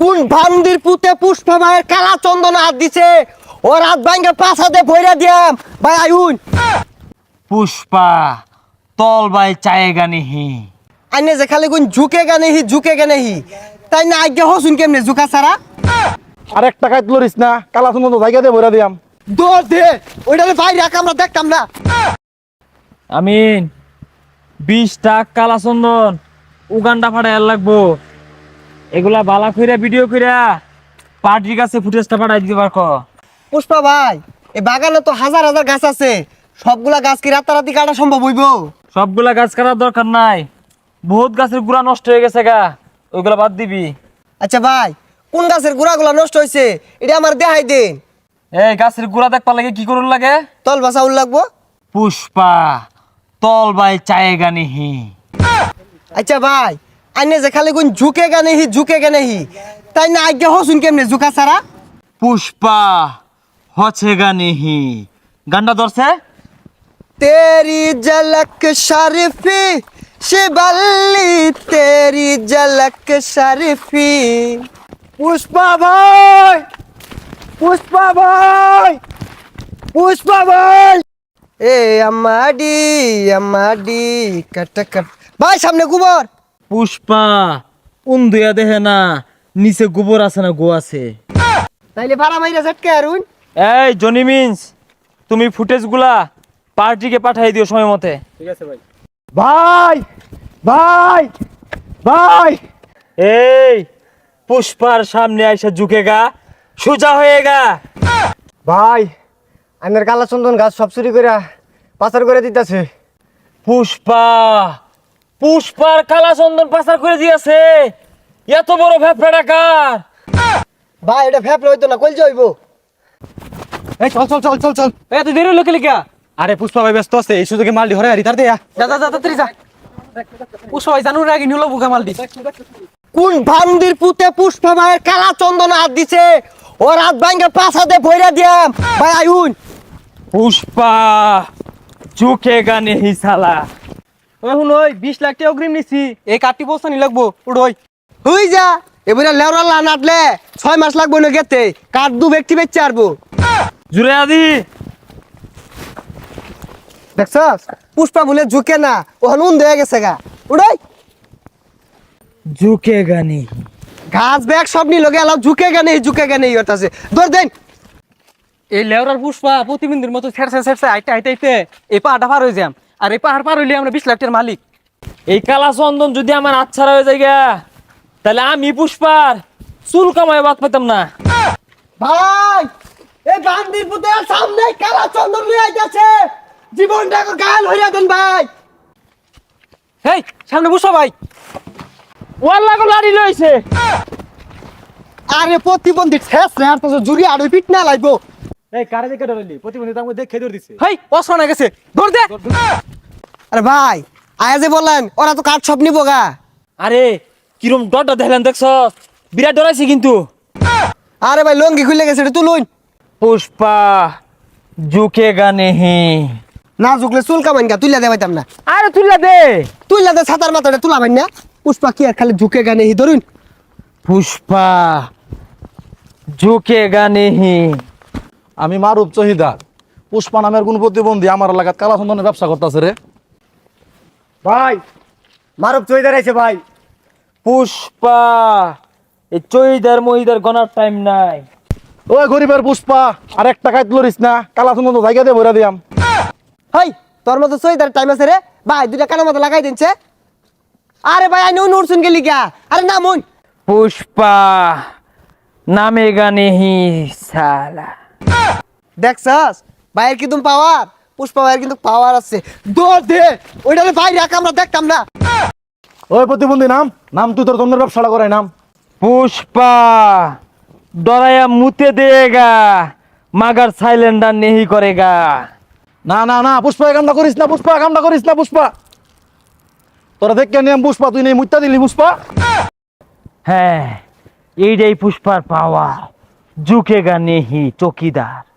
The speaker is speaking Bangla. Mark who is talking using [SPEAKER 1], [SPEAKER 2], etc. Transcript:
[SPEAKER 1] কোন ভান্দির পুতে পুষ্পা ভাইয়ের কালা চন্দন হাত দিছে ও রাত ভাঙ্গে পাছাতে ভইরা দিয়াম ভাই আইউন
[SPEAKER 2] পুষ্পা তল বাই চায়েগা নিহি
[SPEAKER 1] আইনে যে খালি কোন ঝুঁকে গানে হি তাই না আজ্ঞা হসুন কেমনে ঝুঁকা ছাড়া
[SPEAKER 3] আরেক টাকায় তুলিস না কালা সুন্দর জায়গা দিয়ে ভরে দিয়াম
[SPEAKER 1] দৌড় দে ওইটা বাইরে রাখ আমরা দেখতাম না
[SPEAKER 2] আমিন 20 টাকা কালা চন্দন উগান্ডা ফাটাই লাগবো এগুলা বালা কইরা ভিডিও কইরা পার্টির কাছে ফুটেজটা পাঠাই দিতে পারকো
[SPEAKER 1] পুষ্পা ভাই এই বাগানে তো হাজার হাজার গাছ আছে সবগুলা গাছ কি রাতারাতি কাটা সম্ভব হইব
[SPEAKER 2] সবগুলা গাছ কাটার দরকার নাই বহুত গাছের গুড়া নষ্ট হয়ে গেছে গা ওইগুলা বাদ দিবি
[SPEAKER 1] আচ্ছা ভাই কোন গাছের গুড়াগুলা নষ্ট হয়েছে এটা আমার দেখাই দিন
[SPEAKER 2] এই গাছের গুড়া দেখবার লাগে কি করুন লাগে
[SPEAKER 1] তল বাসা উল লাগবো
[SPEAKER 2] পুষ্পা তল বাই চায়েগা নিহি
[SPEAKER 1] আচ্ছা ভাই আইনে যে খালি কোন ঝুঁকে গানে হি তাই না আজ্ঞা হসুন কেমনে ঝুঁকা ছাড়া
[SPEAKER 2] পুষ্পা হছেগা নিহি গান্ডা ধরছে
[SPEAKER 1] तेरी झलक शरीफी शिबल्ली तेरी झलक शरीफी पुष्पा भाई पुष्पा भाई पुष्पा भाई ए अम्माडी कट कट भाई सामने गोबर
[SPEAKER 2] পুষ্পা উন্দুয়া দেহে না নিচে গোবর আছে না গো আছে
[SPEAKER 1] তাইলে ভাড়া মাইরা ঝটকে আরুন
[SPEAKER 2] এই জনি মিন্স তুমি ফুটেজগুলা পার্টিকে পাঠিয়ে দিও সময় মতে
[SPEAKER 3] ভাই ভাই ভাই
[SPEAKER 2] এই পুষ্পার সামনে আইসা ঝুঁকেগা সোজা হয়েগা
[SPEAKER 1] ভাই আমার কালা চন্দন গাছ সব চুরি করে পাচার করে দিতেছে
[SPEAKER 2] পুষ্পা পুষ্পার কালা চন্দন পাচার করে দিয়েছে এত বড় ভ্যাপড়া ডাকার
[SPEAKER 1] ভাই এটা ফেপলে হইতো না কইল যাইব
[SPEAKER 3] এই চল চল চল চল চল
[SPEAKER 2] এত দেরি লোকে লিখা
[SPEAKER 3] আরে পুষ্পা ভাই ব্যস্ত আছে এই সুযোগে মাল দি হরে আরি তার দেয়া
[SPEAKER 2] যা যা যা তাড়াতাড়ি যা পুষ্পা ভাই জানুর আগে নিলো বুকা মাল দিস
[SPEAKER 1] কোন ভান্দির পুতে পুষ্পা ভাইয়ের কালা চন্দন হাত দিছে ও রাত ভাঙ্গে পাছাতে ভইরা দিয়াম ভাই আইউন
[SPEAKER 2] পুষ্পা ঝুঁকেগা নেহি সালা
[SPEAKER 3] এখন ওই 20 লাখ টাকা অগ্রিম নিছি এই কাটি বস্তা নি লাগবো উড়ই
[SPEAKER 1] হই যা এবারে লেওরা লা নাটলে 6 মাস লাগবো না গেতে কাট দু ব্যক্তি বেচে আরবো
[SPEAKER 2] জুড়ে আদি
[SPEAKER 1] দেখছস পুষ্পা বলে ঝুঁকে না ও হনুন দেয়া গেছে গা উড়াই
[SPEAKER 2] ঝুঁকেগা নেহি
[SPEAKER 1] ঘাস ব্যাগ সব নি লগে আলাও ঝুঁকে গানে হতাছে দৌড় দেন
[SPEAKER 3] এই লেওরার পুষ্পা প্রতিবিন্দুর মতো ছেড়ছে আইতে এই পাহাড়টা পার হয়ে যাম আর এই পাহাড় পার হইলে আমরা 20 লাখ টাকার মালিক
[SPEAKER 2] এই কালা চন্দন যদি আমার আচ্ছারা হয়ে যায় গা, তাহলে আমি পুষ্পার চুল কামায় বাদ পেতাম না
[SPEAKER 1] ভাই এই বান্দির পুতে সামনে কালা চন্দন লই আইতাছে জীবনটাকে গাল হইরা দেন ভাই
[SPEAKER 3] এই সামনে পুষ্পা ভাই
[SPEAKER 2] ওয়াল্লা গো লাড়ি লইছে
[SPEAKER 1] আরে প্রতিবন্ধী ঠেস রে আর তো জুরি আড়ই পিট না লাইবো
[SPEAKER 3] এই কারে দেখে ডরাইলি প্রতিবন্ধী তার মধ্যে দেখে ধরে দিছে
[SPEAKER 2] হেই অস্ত্র না গেছে ধর দে
[SPEAKER 1] আরে ভাই আয়া যে বললেন ওরা তো কাঠ সব নিবো গা
[SPEAKER 2] আরে কিরম ডরটা দেখলেন দেখছ বিরাট ডরাইছে কিন্তু
[SPEAKER 1] আরে ভাই লঙ্গি খুলে গেছে এটা তুলুন
[SPEAKER 2] পুষ্পা ঝুঁকেগা নেহি
[SPEAKER 1] না ঝুকলে চুল কামাইন গা তুইলা দে পাইতাম না
[SPEAKER 2] আরে তুইলা দে
[SPEAKER 1] তুইলা দে ছাতার মাথাটা তুলা ভাই না পুষ্পা কি আর খালি ঝুঁকে গানে হি ধরুন
[SPEAKER 2] পুষ্পা ঝুঁকেগা নেহি
[SPEAKER 3] আমি মারুপ চহিদার পুষ্পা নামের কোন প্রতিবন্ধী আমার এলাকাত কালা চন্দনের ব্যবসা করতেছে রে
[SPEAKER 1] ভাই মারুপ চইদার আইছে ভাই
[SPEAKER 2] পুষ্পা এই চইদার মহিদার গনার টাইম নাই
[SPEAKER 3] ওই গরিবের পুষ্পা আরেক টাকায় তুলিস না কালা চন্দন জায়গা দিয়ে ভরে দিয়াম
[SPEAKER 1] হাই তোর মতো চইদার টাইম আছে রে ভাই দুইটা কানের মতো লাগাই দিনছে আরে ভাই আইন উড়ছুন গেলি গা আরে না মন
[SPEAKER 2] পুষ্পা নামেগা নেহি সালা
[SPEAKER 1] দেখছস ভাইয়ের কিন্তু পাওয়ার পুষ্পা ভাইয়ের কিন্তু পাওয়ার আছে দৌড় দে ওইটারে ভাই রাখ আমরা দেখতাম না
[SPEAKER 3] ওই প্রতিবন্ধী নাম নাম তুই তোর চন্দনের ব্যবসাটা করাই নাম
[SPEAKER 2] পুষ্পা ডরায়া মুতে দেগা মাগার সাইলেন্ডার নেহি করেগা
[SPEAKER 3] না না না পুষ্পা এই কামটা করিস না পুষ্পা কামটা করিস না পুষ্পা তোরা দেখে নিয়ম পুষ্পা তুই নেই মুত্তা দিলি পুষ্পা
[SPEAKER 2] হ্যাঁ এইটাই পুষ্পার পাওয়া ঝুঁকেগা নেহি চকিদার